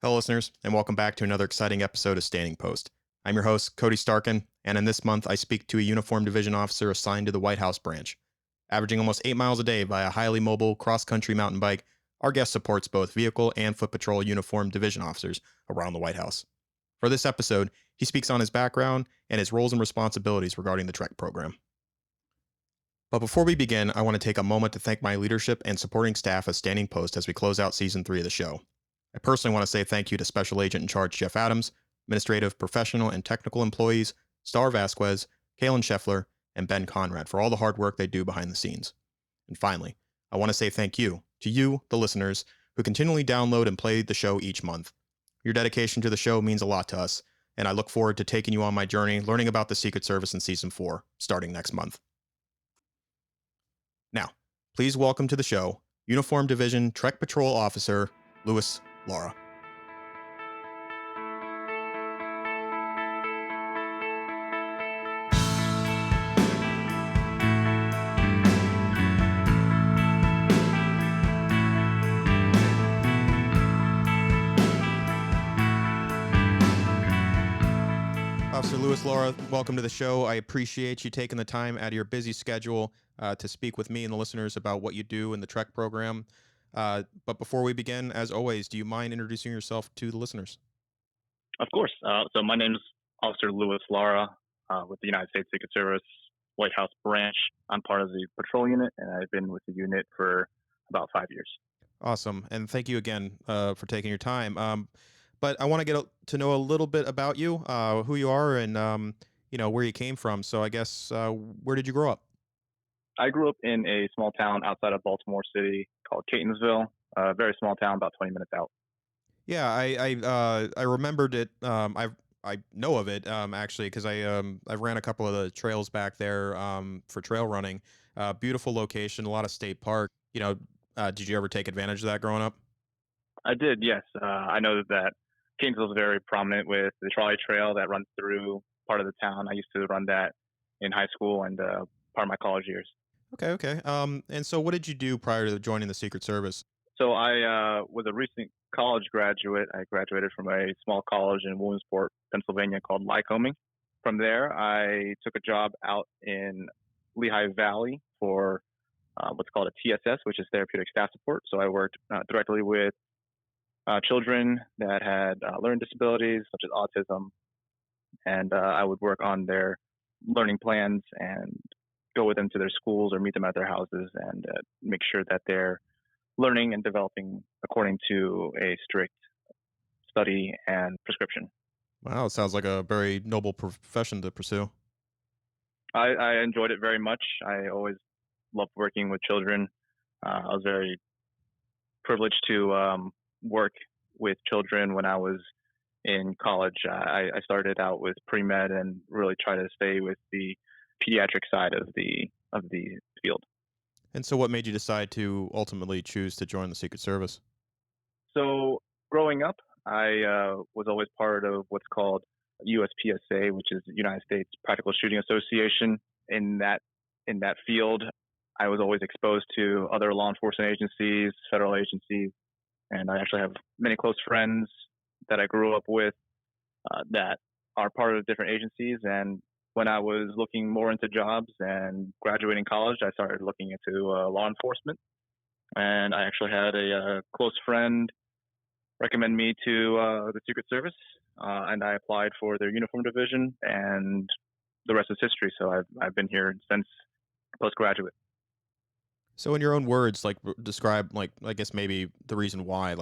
Hello, listeners, and welcome back to another exciting episode of Standing Post. I'm your host, Cody Starkin, and in this month, I speak to a uniformed division officer assigned to the White House branch. Averaging almost 8 miles a day via a highly mobile cross-country mountain bike, our guest supports both vehicle and foot patrol uniformed division officers around the White House. For this episode, he speaks on his background and his roles and responsibilities regarding the TREK program. But before we begin, I want to take a moment to thank my leadership and supporting staff at Standing Post as we close out Season 3 of the show. I personally want to say thank you to Special Agent in Charge Jeff Adams, administrative, professional, and technical employees, Star Vasquez, Kalen Scheffler, and Ben Conrad for all the hard work they do behind the scenes. And finally, I want to say thank you to you, the listeners, who continually download and play the show each month. Your dedication to the show means a lot to us, and I look forward to taking you on my journey learning about the Secret Service in Season 4, starting next month. Now, please welcome to the show, Uniform Division TREK Patrol Officer, Lara. Officer Lara, welcome to the show. I appreciate you taking the time out of your busy schedule to speak with me and the listeners about what you do in the TREK program. But before we begin, as always, do you mind introducing yourself to the listeners? Of course. So my name is Officer Lara with the United States Secret Service White House branch. I'm part of the patrol unit, and I've been with the unit for about 5 years. Awesome. And thank you again for taking your time. But I want to get to know a little bit about you, who you are, and where you came from. So I guess where did you grow up? I grew up in a small town outside of Baltimore City called Catonsville, a very small town, about 20 minutes out. Yeah, I remembered it. I know of it actually because I've ran a couple of the trails back there for trail running. Beautiful location, a lot of state park. Did you ever take advantage of that growing up? I did, yes. I know that Catonsville is very prominent with the trolley trail that runs through part of the town. I used to run that in high school and part of my college years. Okay. And so what did you do prior to joining the Secret Service? So I was a recent college graduate. I graduated from a small college in Williamsport, Pennsylvania called Lycoming. From there, I took a job out in Lehigh Valley for what's called a TSS, which is Therapeutic Staff Support. So I worked directly with children that had learning disabilities such as autism, and I would work on their learning plans and go with them to their schools or meet them at their houses and make sure that they're learning and developing according to a strict study and prescription. Wow, it sounds like a very noble profession to pursue. I enjoyed it very much. I always loved working with children. I was very privileged to work with children when I was in college. I started out with pre-med and really try to stay with the pediatric side of the field. And so what made you decide to ultimately choose to join the Secret Service? So growing up, I was always part of what's called USPSA, which is the United States Practical Shooting Association. In that field, I was always exposed to other law enforcement agencies, federal agencies, and I actually have many close friends that I grew up with that are part of different agencies. And when I was looking more into jobs and graduating college, I started looking into law enforcement. And I actually had a close friend recommend me to the Secret Service, and I applied for their uniform division, and the rest is history. So I've been here since postgraduate. So in your own words, describe, I guess maybe the reason why,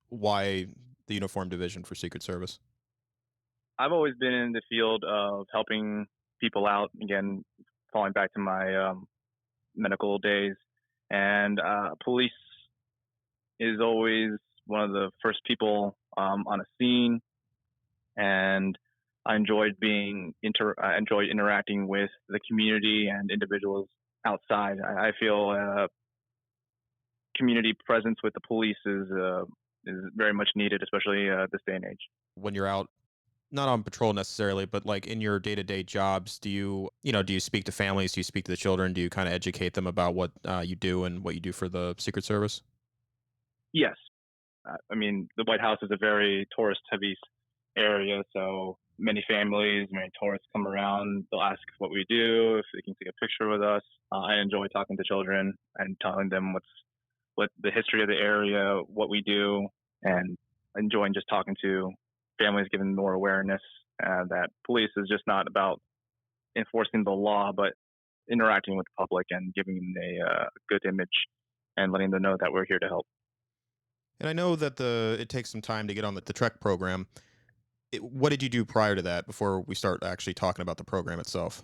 why the uniform division for Secret Service? I've always been in the field of helping people out, again, falling back to my medical days. And police is always one of the first people on a scene. And I enjoyed interacting with the community and individuals outside. I feel community presence with the police is very much needed, especially this day and age. When you're out, not on patrol necessarily, but in your day-to-day jobs, do you speak to families? Do you speak to the children? Do you kind of educate them about what you do and what you do for the Secret Service? Yes. I mean, the White House is a very tourist-heavy area, so many families, many tourists come around. They'll ask what we do, if they can take a picture with us. I enjoy talking to children and telling them what the history of the area, what we do, and enjoying just talking to families, giving more awareness that police is just not about enforcing the law, but interacting with the public and giving them a good image and letting them know that we're here to help. And I know that it takes some time to get on the TREK program. What did you do prior to that before we start actually talking about the program itself?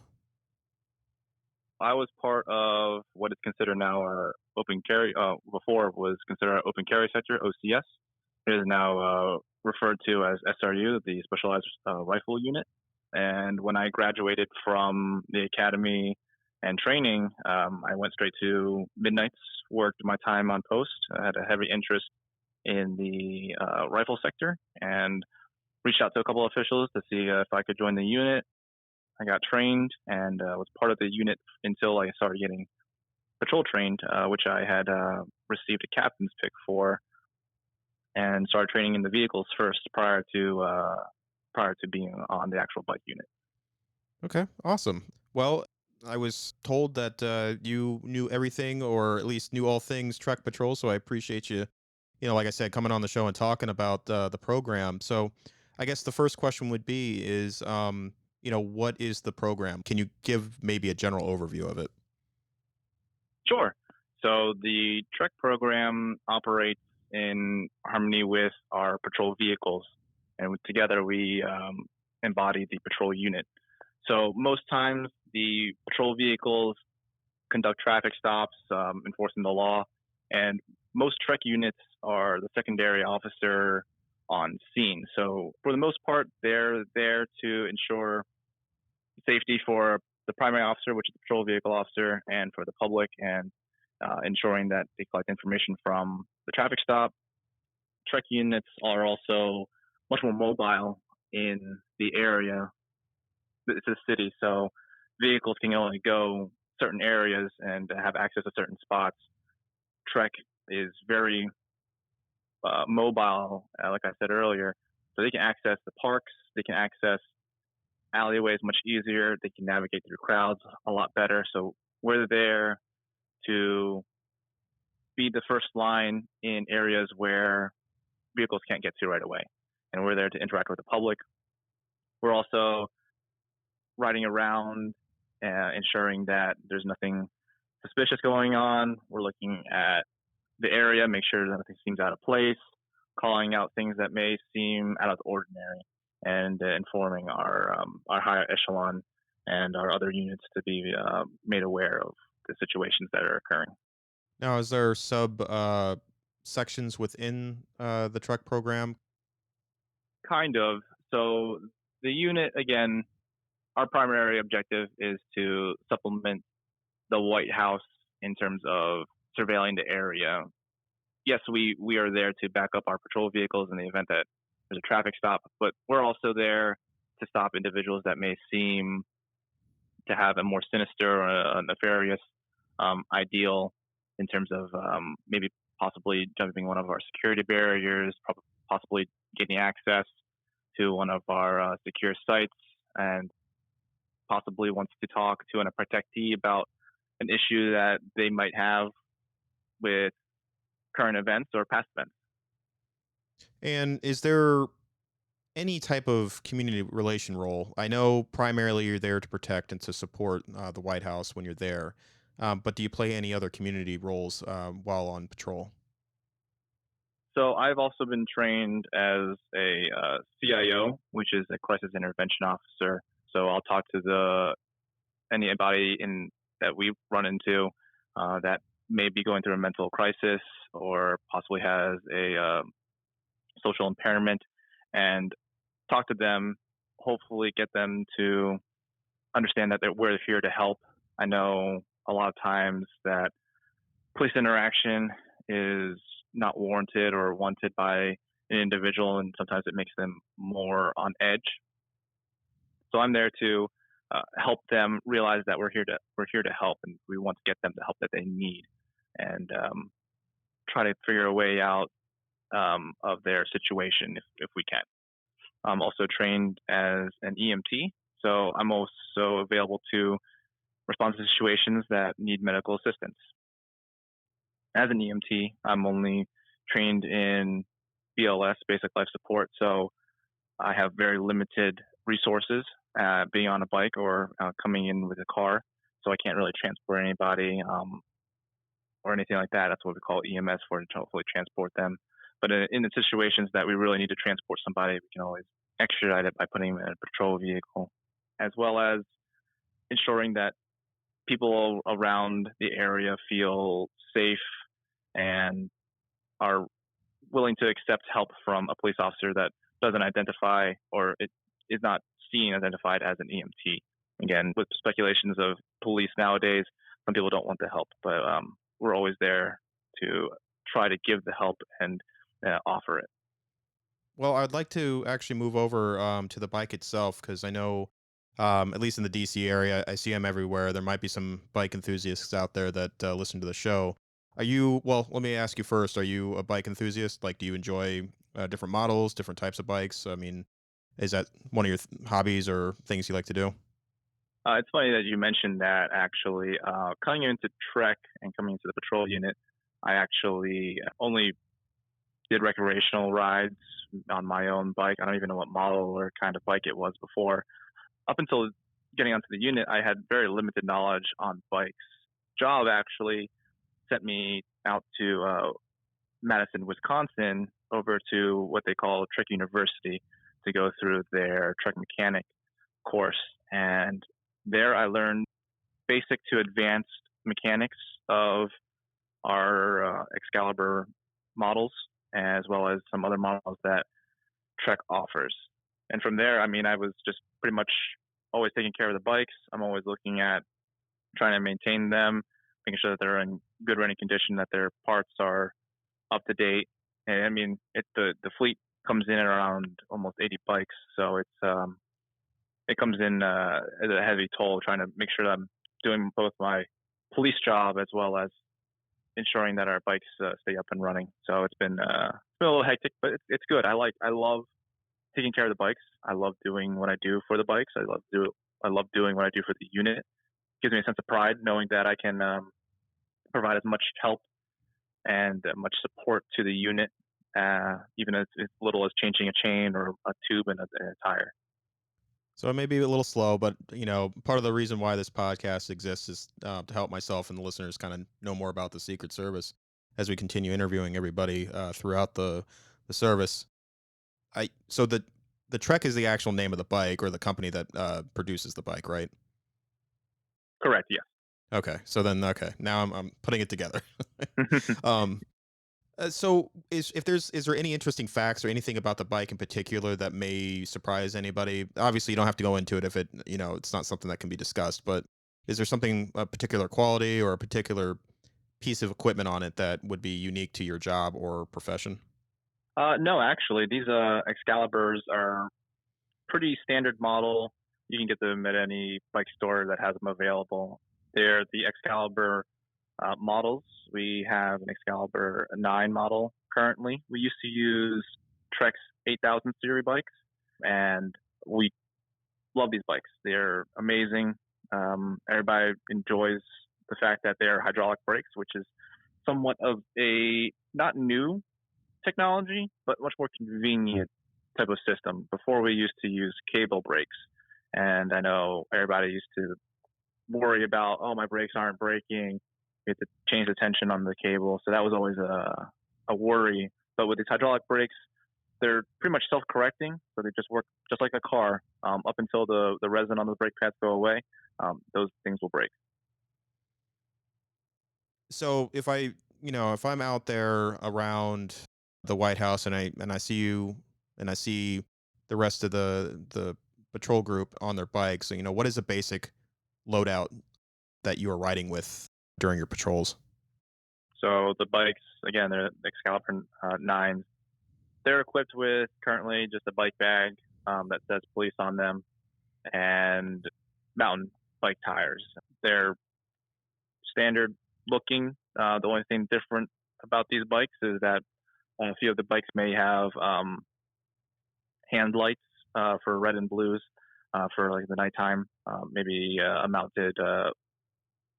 I was part of what is considered now our open carry. Before was considered our open carry sector (OCS). It is now referred to as SRU, the Specialized Rifle Unit. And when I graduated from the academy and training, I went straight to midnights. Worked my time on post. I had a heavy interest in the rifle sector and reached out to a couple of officials to see if I could join the unit. I got trained and was part of the unit until I started getting patrol trained, which I had received a captain's pick for, and started training in the vehicles first prior to being on the actual bike unit. Okay, awesome. Well, I was told that you knew everything, or at least knew all things Trek Patrol. So I appreciate you, like I said, coming on the show and talking about the program. So I guess the first question would be is, what is the program? Can you give maybe a general overview of it? Sure. So the Trek program operates in harmony with our patrol vehicles, and together we embody the patrol unit. So most times the patrol vehicles conduct traffic stops, enforcing the law, and most Trek units are the secondary officer on scene. So for the most part, they're there to ensure safety for the primary officer, which is the patrol vehicle officer, and for the public, and ensuring that they collect information from the traffic stop. Trek units are also much more mobile in the area. It's a city, so vehicles can only go certain areas and have access to certain spots. Trek is very mobile, like I said earlier, so they can access the parks, they can access alleyways much easier, they can navigate through crowds a lot better. So we're there to be the first line in areas where vehicles can't get to right away, and we're there to interact with the public. We're also riding around, ensuring that there's nothing suspicious going on. We're looking at the area, make sure that nothing seems out of place, calling out things that may seem out of the ordinary, and informing our higher echelon and our other units to be made aware of the situations that are occurring. Now, is there sub sections within the Trek program? Kind of. So the unit, again, our primary objective is to supplement the White House in terms of surveilling the area. Yes, we are there to back up our patrol vehicles in the event that there's a traffic stop, but we're also there to stop individuals that may seem to have a more sinister or a nefarious ideal in terms of maybe possibly jumping one of our security barriers, possibly getting access to one of our secure sites, and possibly wants to talk to a protectee about an issue that they might have with current events or past events. And is there any type of community relation role? I know primarily you're there to protect and to support the White House when you're there, but do you play any other community roles while on patrol? So I've also been trained as a CIO, which is a crisis intervention officer. So I'll talk to anybody in that we run into that may be going through a mental crisis or possibly has a social impairment, and talk to them, hopefully get them to understand that we're here to help. I know a lot of times that police interaction is not warranted or wanted by an individual, and sometimes it makes them more on edge. So I'm there to help them realize that we're here to help, and we want to get them the help that they need, and try to figure a way out of their situation if we can. I'm also trained as an EMT, so I'm also available to respond to situations that need medical assistance. As an EMT, I'm only trained in BLS, basic life support, so I have very limited resources being on a bike or coming in with a car, so I can't really transport anybody or anything like that. That's what we call EMS for, to hopefully transport them. But in the situations that we really need to transport somebody, we can always extradite it by putting them in a patrol vehicle, as well as ensuring that people around the area feel safe and are willing to accept help from a police officer that doesn't identify or it is not seen identified as an EMT. Again, with speculations of police nowadays, some people don't want the help, but we're always there to try to give the help and offer it. Well, I'd like to actually move over to the bike itself because I know, at least in the DC area, I see them everywhere. There might be some bike enthusiasts out there that listen to the show. Are you, well, let me ask you first. Are you a bike enthusiast? Like, do you enjoy different models, different types of bikes? I mean, is that one of your hobbies or things you like to do? It's funny that you mentioned that actually. Coming into Trek and coming into the patrol unit, I actually only did recreational rides on my own bike. I don't even know what model or kind of bike it was before. Up until getting onto the unit, I had very limited knowledge on bikes. Job actually sent me out to Madison, Wisconsin, over to what they call Trek University to go through their Trek mechanic course. And there I learned basic to advanced mechanics of our Excalibur models, as well as some other models that Trek offers. And from there, I mean, I was just pretty much always taking care of the bikes. I'm always looking at trying to maintain them, making sure that they're in good running condition, that their parts are up to date. And I mean, the fleet comes in at around almost 80 bikes, so it comes in as a heavy toll trying to make sure that I'm doing both my police job as well as ensuring that our bikes stay up and running. So it's been a little hectic, but it's good. I love taking care of the bikes. I love doing what I do for the bikes. I love doing what I do for the unit. It gives me a sense of pride knowing that I can provide as much help and much support to the unit, even as little as changing a chain or a tube in a tire. So it may be a little slow, but part of the reason why this podcast exists is to help myself and the listeners kind of know more about the Secret Service as we continue interviewing everybody throughout the service. I so the Trek is the actual name of the bike or the company that produces the bike, right? Correct. Yeah. Okay, so then now I'm putting it together. um, so is there any interesting facts or anything about the bike in particular that may surprise anybody? Obviously, you don't have to go into it if it's not something that can be discussed. But is there something a particular quality or a particular piece of equipment on it that would be unique to your job or profession? No, actually, these Excaliburs are pretty standard model. You can get them at any bike store that has them available. They're the Excalibur models. We have an Excalibur 9 model currently. We used to use Trek's 8000 series bikes, and we love these bikes. They're amazing. Everybody enjoys the fact that they're hydraulic brakes, which is somewhat of a not new technology, but much more convenient type of system. Before we used to use cable brakes, and I know everybody used to worry about, oh, my brakes aren't braking. We had to change the tension on the cable, so that was always a worry. But with these hydraulic brakes, they're pretty much self-correcting, so they just work just like a car. Up until the resin on the brake pads go away, those things will break. So if I'm out there around the White House and I see you and I see the rest of the patrol group on their bikes, so what is a basic loadout that you are riding with during your patrols? So the bikes, again, they're Excalibur 9s. They're equipped with currently just a bike bag that says police on them and mountain bike tires. They're standard looking. The only thing different about these bikes is that A few of the bikes may have hand lights for red and blues for like the nighttime. Maybe a mounted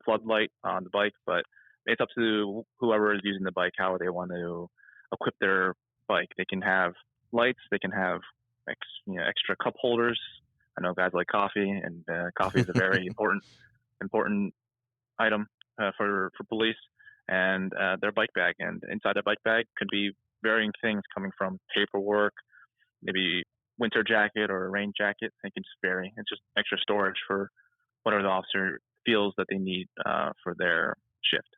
floodlight on the bike, but it's up to whoever is using the bike how they want to equip their bike. They can have lights. They can have extra cup holders. I know guys like coffee, and coffee is a very important item for police, and their bike bag. And inside the bike bag could be varying things coming from paperwork, maybe winter jacket or a rain jacket. It can just vary. It's just extra storage for whatever the officer feels that they need for their shift.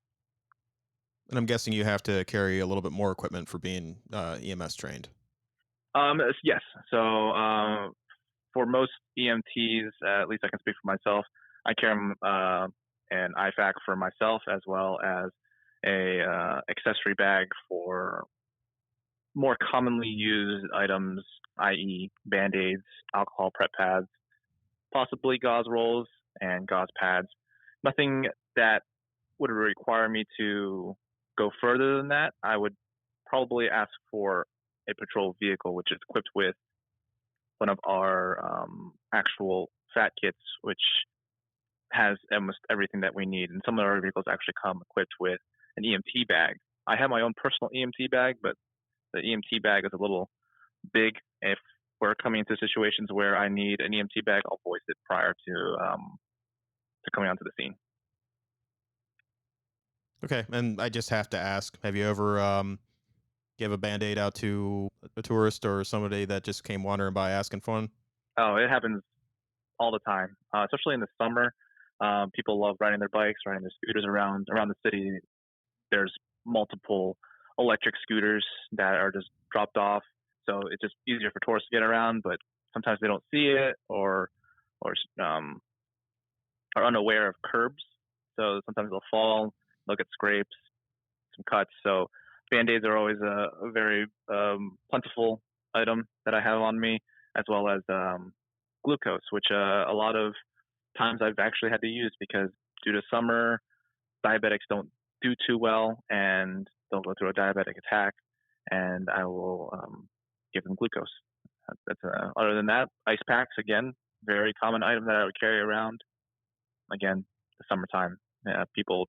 And I'm guessing you have to carry a little bit more equipment for being EMS trained. Yes. So for most EMTs, at least I can speak for myself, I carry an IFAC for myself as well as a accessory bag for more commonly used items, i.e., Bandaids, alcohol prep pads, possibly gauze rolls and gauze pads. Nothing that would require me to go further than that. I would probably ask for a patrol vehicle, which is equipped with one of our actual fat kits, which has almost everything that we need. And some of our vehicles actually come equipped with an EMT bag. I have my own personal EMT bag, but the EMT bag is a little big. If we're coming into situations where I need an EMT bag, I'll voice it prior to coming onto the scene. Okay, and I just have to ask: have you ever give a Band-Aid out to a tourist or somebody that just came wandering by asking for one? Oh, it happens all the time, especially in the summer. People love riding their bikes, riding their scooters around the city. There's multiple electric scooters that are just dropped off, so it's just easier for tourists to get around. But sometimes they don't see it or are unaware of curbs, so sometimes they'll fall, they'll get scrapes, some cuts. So Band-Aids are always a very plentiful item that I have on me, as well as glucose, which a lot of times I've actually had to use because due to summer, diabetics don't do too well and they'll go through a diabetic attack, and I will give them glucose. Other than that, ice packs, again, very common item that I would carry around. Again, the summertime, people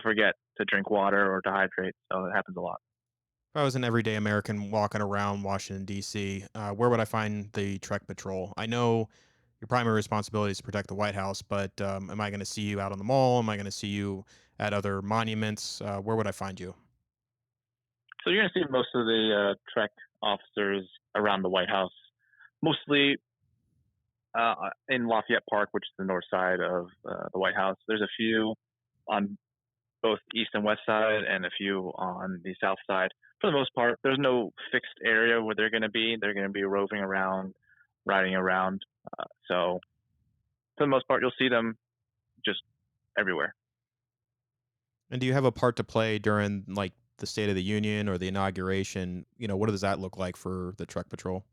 forget to drink water or to hydrate, so it happens a lot. If I was an everyday American walking around Washington, D.C., where would I find the Trek Patrol? I know your primary responsibility is to protect the White House, but am I going to see you out on the mall? Am I going to see you at other monuments? Where would I find you? So you're going to see most of the Trek officers around the White House, mostly in Lafayette Park, which is the north side of the White House. There's a few on both east and west side, and a few on the south side. For the most part, there's no fixed area where they're going to be. They're going to be roving around, riding around. So for the most part, you'll see them just everywhere. And do you have a part to play during like the State of the Union or the inauguration? What does that look like for the Trek Patrol?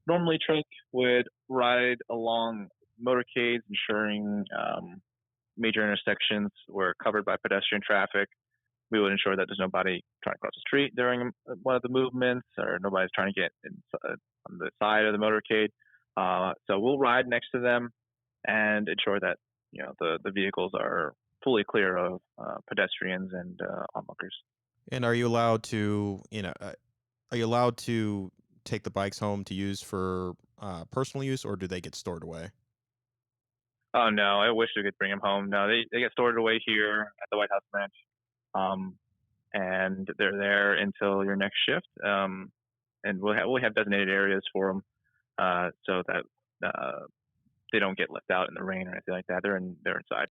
Normally, Trek would ride along motorcades, ensuring major intersections were covered by pedestrian traffic. We would ensure that there's nobody trying to cross the street during one of the movements, or nobody's trying to get on the side of the motorcade. So we'll ride next to them and ensure that the vehicles are fully clear of pedestrians and onlookers. And are you allowed to, are you allowed to take the bikes home to use for personal use, or do they get stored away? Oh no, I wish we could bring them home. No, they get stored away here at the White House branch, and they're there until your next shift. And we'll have designated areas for them so that they don't get left out in the rain or anything like that. They're inside.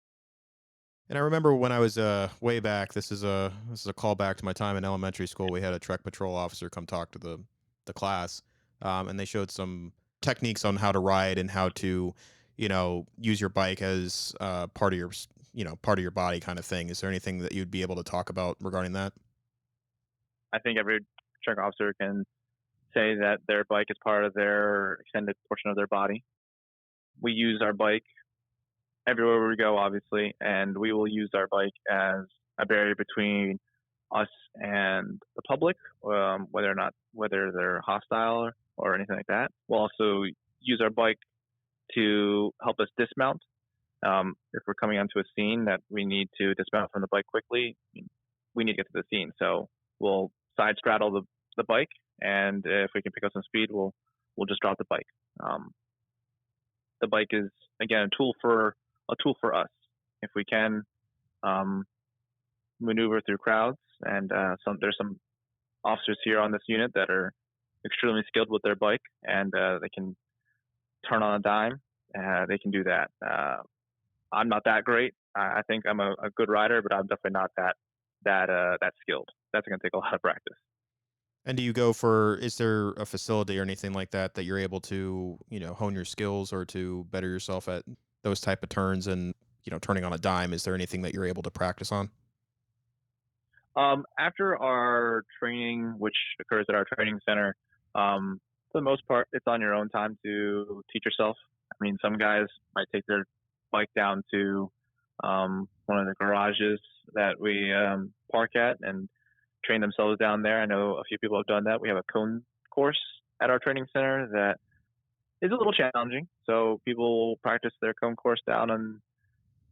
And I remember when I was way back. This is a callback to my time in elementary school. We had a Trek Patrol officer come talk to the class, and they showed some techniques on how to ride and how to, use your bike as part of part of your body kind of thing. Is there anything that you'd be able to talk about regarding that? I think every truck officer can say that their bike is part of their extended portion of their body. We use our bike everywhere we go, obviously, and we will use our bike as a barrier between us and the public, whether they're hostile or anything like that. We'll also use our bike to help us dismount. If we're coming onto a scene that we need to dismount from the bike quickly, we need to get to the scene. So we'll side straddle the bike, and if we can pick up some speed, we'll just drop the bike. The bike is again a tool for us. If we can um, maneuver through crowds, and there's some officers here on this unit that are extremely skilled with their bike, and they can turn on a dime. They can do that. I'm not that great. I think I'm a good rider, but I'm definitely not that skilled. That's going to take a lot of practice. And do you go for, is there a facility or anything like that that you're able to, hone your skills or to better yourself at those type of turns and, turning on a dime? Is there anything that you're able to practice on? After our training, which occurs at our training center, for the most part, it's on your own time to teach yourself. I mean, some guys might take their bike down to one of the garages that we park at and train themselves down there. I know a few people have done that. We have a cone course at our training center that is a little challenging. So people will practice their cone course down in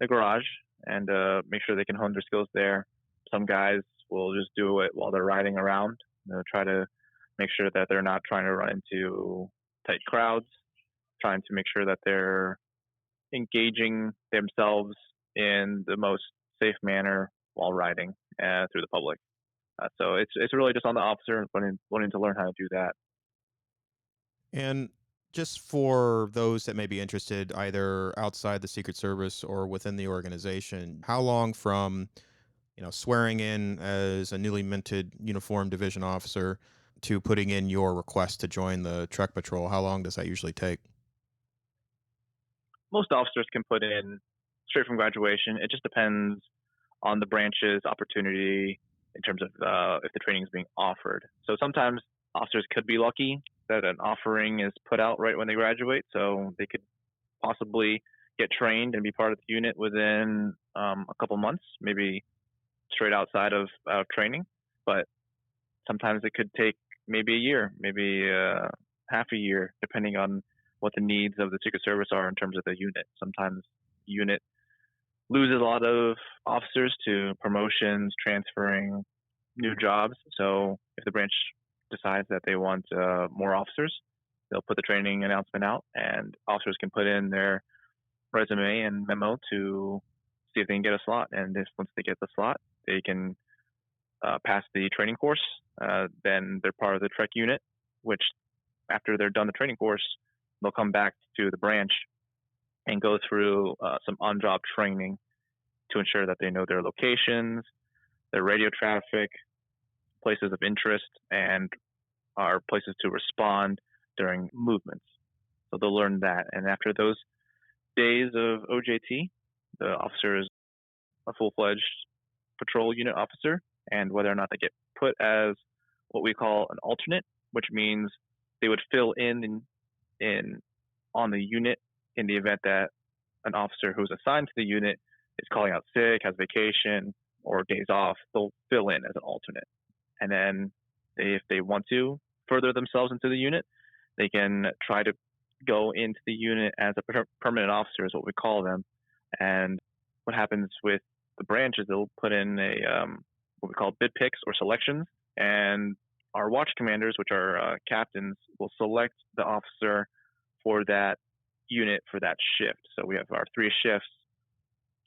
the garage and make sure they can hone their skills there. Some guys will just do it while they're riding around. Try to make sure that they're not trying to run into tight crowds, trying to make sure that they're engaging themselves in the most safe manner while riding through the public. So it's really just on the officer wanting to learn how to do that. And just for those that may be interested, either outside the Secret Service or within the organization, how long from, swearing in as a newly minted uniform division officer to putting in your request to join the Trek Patrol, how long does that usually take? Most officers can put in straight from graduation. It just depends on the branch's opportunity in terms of if the training is being offered. So sometimes officers could be lucky that an offering is put out right when they graduate, so they could possibly get trained and be part of the unit within a couple months, maybe straight outside of training. But sometimes it could take maybe a year, maybe half a year, depending on what the needs of the Secret Service are in terms of the unit. Sometimes the unit loses a lot of officers to promotions, transferring, new jobs. So if the branch decides that they want more officers, they'll put the training announcement out, and officers can put in their resume and memo to see if they can get a slot. And if once they get the slot, they can pass the training course. Then they're part of the TREK unit, which after they're done the training course, they'll come back to the branch and go through some on-job training to ensure that they know their locations, their radio traffic, places of interest, and are places to respond during movements. So they'll learn that. And after those days of OJT, the officer is a full-fledged patrol unit officer. And whether or not they get put as what we call an alternate, which means they would fill in on the unit in the event that an officer who's assigned to the unit is calling out sick, has vacation, or days off, they'll fill in as an alternate. And then if they want to further themselves into the unit, they can try to go into the unit as a permanent officer, is what we call them. And what happens with the branch is they'll put in what we call bid picks or selections, and our watch commanders, which are captains, will select the officer for that unit for that shift. So we have our three shifts,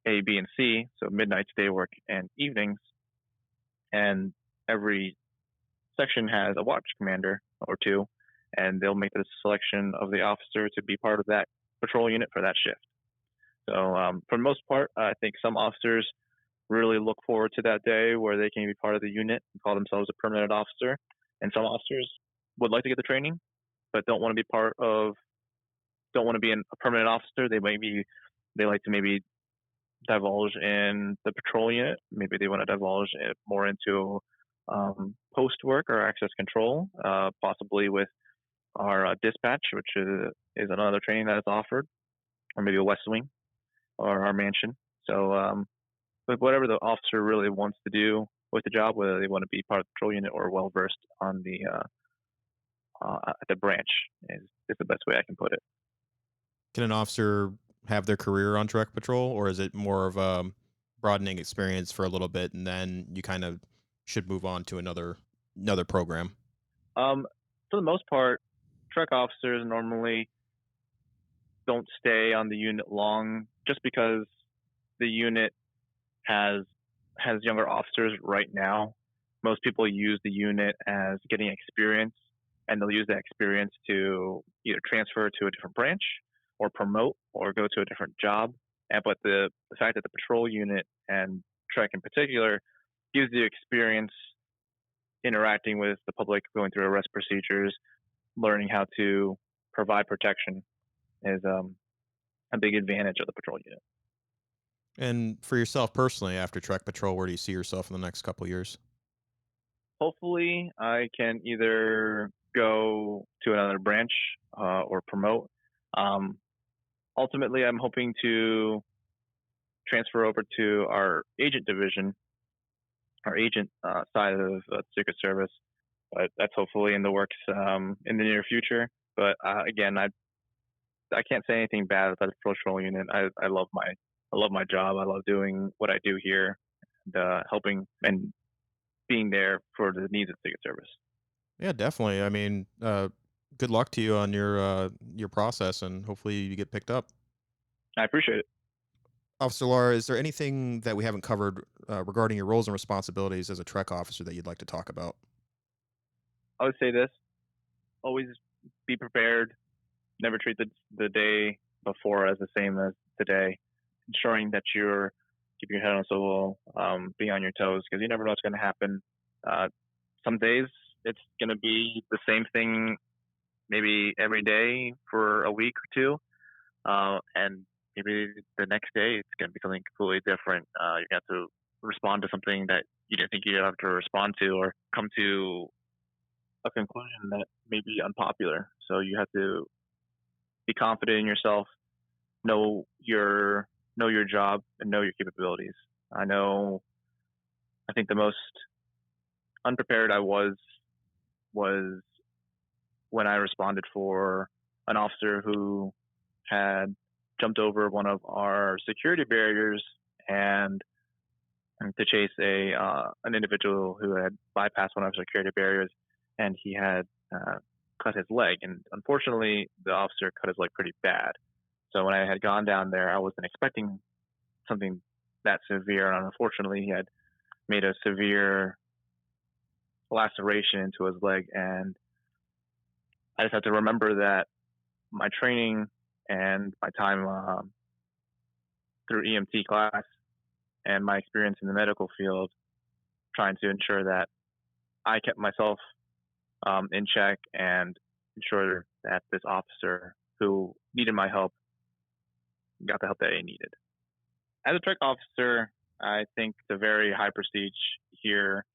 A, B, and C, so midnights, day work, and evenings. And every section has a watch commander or two, and they'll make the selection of the officer to be part of that patrol unit for that shift. So for the most part, I think some officers really look forward to that day where they can be part of the unit and call themselves a permanent officer. And some officers would like to get the training, but don't want to be a permanent officer. They like to maybe divulge in the patrol unit. Maybe they want to divulge it more into post work or access control, possibly with our dispatch, which is another training that is offered, or maybe a West Wing or our mansion. So, but whatever the officer really wants to do, with the job, whether they want to be part of the patrol unit or well versed on the branch is the best way I can put it. Can an officer have their career on Trek Patrol, or is it more of a broadening experience for a little bit and then you kind of should move on to another program? For the most part, truck officers normally don't stay on the unit long just because the unit has younger officers right now. Most people use the unit as getting experience, and they'll use that experience to either transfer to a different branch or promote or go to a different job. But the fact that the patrol unit and Trek in particular gives you experience interacting with the public, going through arrest procedures, learning how to provide protection is a big advantage of the patrol unit. And for yourself personally, after Trek Patrol, where do you see yourself in the next couple years? Hopefully, I can either go to another branch or promote. Um, Ultimately, I'm hoping to transfer over to our agent division, our agent side of the Secret Service. But that's hopefully in the works in the near future. But again, I can't say anything bad about the patrol unit. I love my job. I love doing what I do here, and helping and being there for the needs of the Secret Service. Yeah, definitely. I mean, good luck to you on your process, and hopefully you get picked up. I appreciate it. Officer Lara, is there anything that we haven't covered regarding your roles and responsibilities as a Trek officer that you'd like to talk about? I would say this: always be prepared. Never treat the day before as the same as today. Ensuring that you're keeping your head on a swivel, being on your toes, because you never know what's going to happen. Uh, some days it's going to be the same thing, maybe every day for a week or two, and maybe the next day it's going to be something completely different. You're going to have to respond to something that you didn't think you'd have to respond to, or come to a conclusion that may be unpopular. So you have to be confident in yourself, know your job, and know your capabilities. I know. I think the most unprepared I was when I responded for an officer who had jumped over one of our security barriers and to chase an individual who had bypassed one of our security barriers, and he had cut his leg. And unfortunately, the officer cut his leg pretty bad. So when I had gone down there, I wasn't expecting something that severe, and unfortunately, he had made a severe laceration into his leg. And I just have to remember that my training and my time through EMT class and my experience in the medical field, trying to ensure that I kept myself in check and ensure that this officer who needed my help got the help that he needed. As a Trek officer, I think it's a very high prestige here,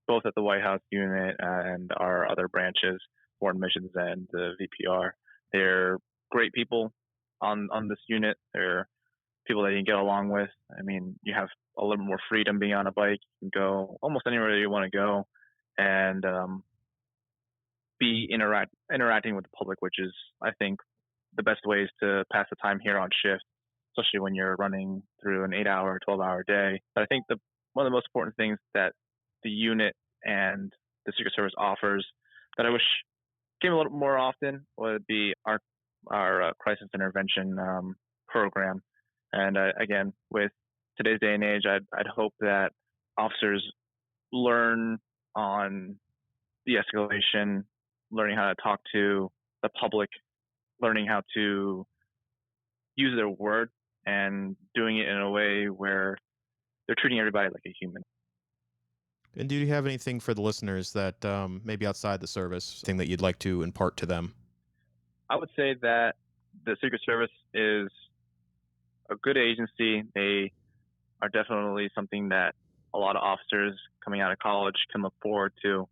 both at the White House unit and our other branches, foreign missions and the VPR. They're great people on this unit. They're people that you can get along with. I mean, you have a little more freedom being on a bike. You can go almost anywhere you want to go, and be interacting with the public, which is, I think, the best ways to pass the time here on shift, especially when you're running through an 8-hour, 12-hour day. But I think one of the most important things that the unit and the Secret Service offers that I wish came a little more often would be our crisis intervention program. And again, with today's day and age, I'd hope that officers learn on de-escalation, learning how to talk to the public, learning how to use their word, and doing it in a way where they're treating everybody like a human. And do you have anything for the listeners that maybe outside the service, thing that you'd like to impart to them? I would say that the Secret Service is a good agency. They are definitely something that a lot of officers coming out of college can look forward to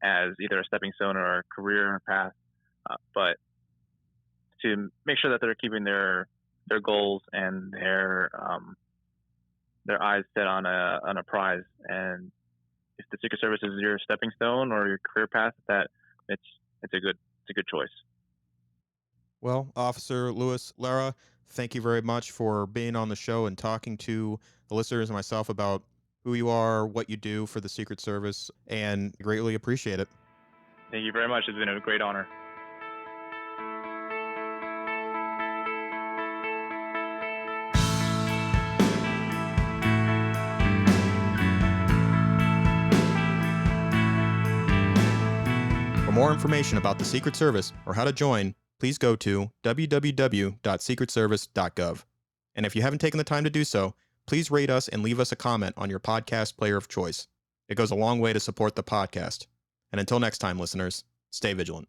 as either a stepping stone or a career path. But to make sure that they're keeping their goals and their their eyes set on a prize. And if the Secret Service is your stepping stone or your career path, that it's a good choice. Well, Officer Lewis, Lara, thank you very much for being on the show and talking to the listeners and myself about who you are, what you do for the Secret Service, and greatly appreciate it. Thank you very much. It's been a great honor. For more information about the Secret Service or how to join, please go to www.secretservice.gov. And if you haven't taken the time to do so, please rate us and leave us a comment on your podcast player of choice. It goes a long way to support the podcast. And until next time, listeners, stay vigilant.